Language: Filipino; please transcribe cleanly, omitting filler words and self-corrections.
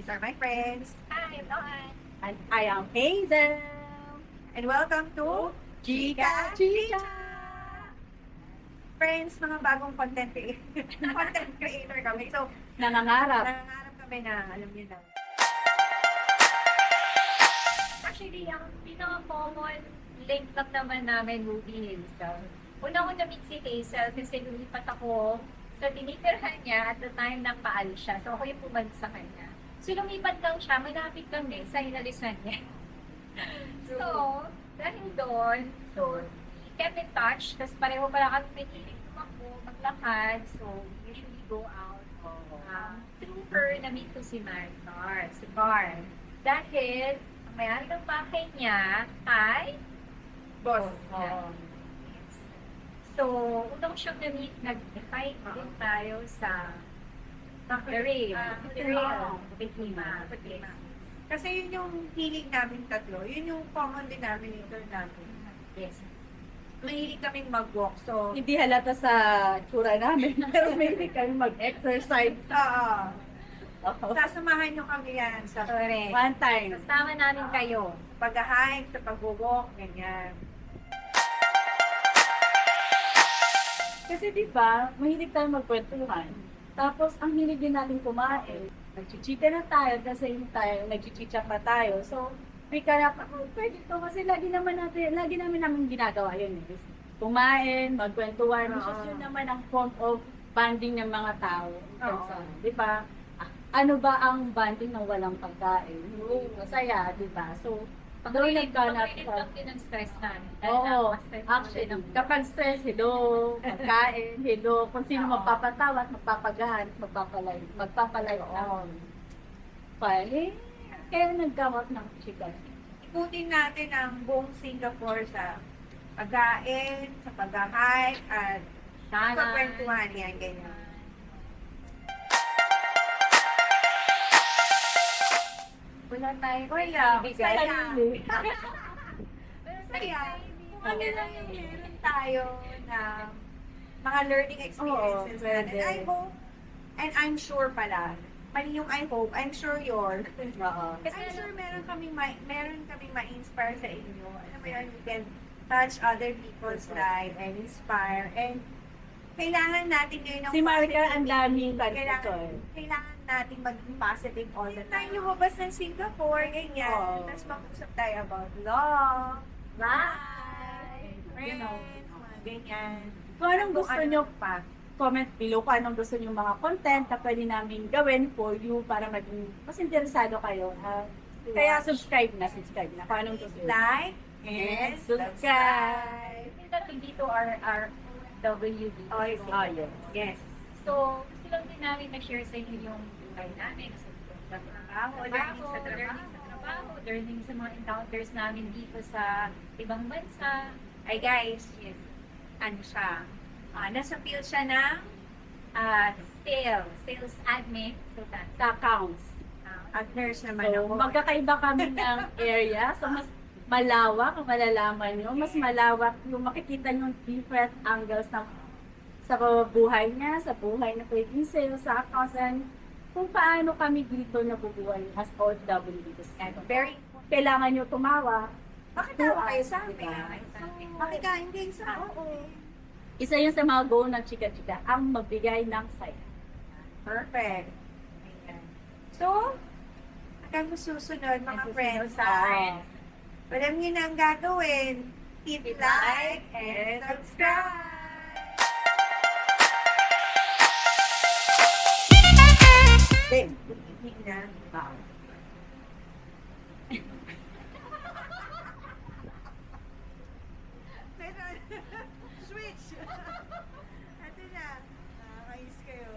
These are my friends. Hi, I'm Noan. And I am Hazel. And welcome to Chika Chika! Friends, mga bagong content creator kami. So, Nangangarap. nangangarap kami na, alam niyo na. Actually, ang pinaka-common link lang naman namin movie Hazel. Una ko na-meet si Hazel kasi lumipat ako sa tinitirhan niya at the time na paalis siya. So, ako yung pumalit sa kanya. So, lumipat lang siya, malapit lang din sa inalisan niya. So, dahil doon, so, we kept in touch. Tapos pareho pala kami piniling tumakbo, maglakad. So, we usually go out. Through her, na-meet ko si Maricar, si Car. Dahil, ang mayari ng bahay niya ay Boss. Yes. So, unang siyang na-meet, nag-fight din tayo sa Rail. Bukit-Lima. Kasi yun yung hilig namin tatlo. Yun yung common denominator namin. Yes. Mahilig kaming mag-walk. So, Hindi halata sa tsura namin, pero may kami mag-exercise. sasamahan nyo kami yan sa Correct. One time. Kasama namin kayo. pag-hike, sa pag-walk, ganyan. Kasi di ba, mahilig tayo magkwentuhan. Tapos, ang hilig din natin kumain. Nagchichika na tayo, kasi yung tayo, nagchichicha pa tayo. So, may karap ako, pwede to kasi lagi namin namin ginagawa yun. Eh. Kumain, magkwentuhan, which is yun naman ang form of bonding ng mga tao. Oo. Di ba? Ano ba ang bonding ng walang pagkain? Masaya, di ba? So, doon nagkanap Pag-relieve ka. lang din ang stress namin. Dahil Oo, nakaka-stress actually, din ang- kapag stress, hello, pagkain, hello, kung sino Oo. magpapatawa at magpapagahan, magpapalay on. Pwede, kaya nagkamot ng chicken. Ikutin natin ang buong Singapore sa pagkain, sa pag-hike, at Sana. pagkwentuhan yan, ganyan. Wala tayo. Wala. Bigay. Saya. Pero Saya. Kung Ano lang yung meron tayo na mga learning experiences Oo, natin. pwede. I hope, and I'm sure pala, mali yung I hope, I'm sure you're. Oo. Kasi I'm sure meron kaming ma-inspire sa inyo. Alam mo yun, you can touch other people's life and inspire. And kailangan natin ngayon ng Si Marika, ang positivity. daming Kailangan natin maging positive all the time. Tayo lumabas ng Singapore, ganyan. Oo. Tapos mag-usap tayo about love, life, You know. friends, mga ganyan. Kung anong gusto Ano nyo, pa. comment below kung anong gusto nyo mga content na pwede namin gawin for you para maging mas interesado kayo. Kaya subscribe na. Kung anong gusto nyo. Like And and subscribe. subscribe. that dito our WD. Oh, yes. Oh, yes. Yes. So, gusto lang din namin na-share sa inyo yung buhay namin sa Trabaho, learning sa trabaho. learning sa mga encounters namin dito sa ibang bansa. Ay guys, yes. Ano siya? Nasa field siya ng Sales admin. So, Sa accounts. at nurse naman So, ako. magkakaiba kami ng area. So, mas malawak, kung malalaman nyo, mas malawak yung makikita nyo different angles ng sa buhay niya, sa buhay na pwedeng sales, sa accounts, and kung paano kami dito nabubuhay as OFW dito sa Singapore. Very, Kailangan nyo tumawa. makitawa kayo sa amin. Diba? Makikain kayo sa amin. Oo. Isa yun sa mga goal ng Chika-Chika, ang magbigay ng saya. Perfect. Ayan. So, hanggang sa susunod mga friends. Oo. Alam niyo na ang gagawin. Hit like and subscribe! Then, hit na. Switch! Ito na. Nakakais kayo.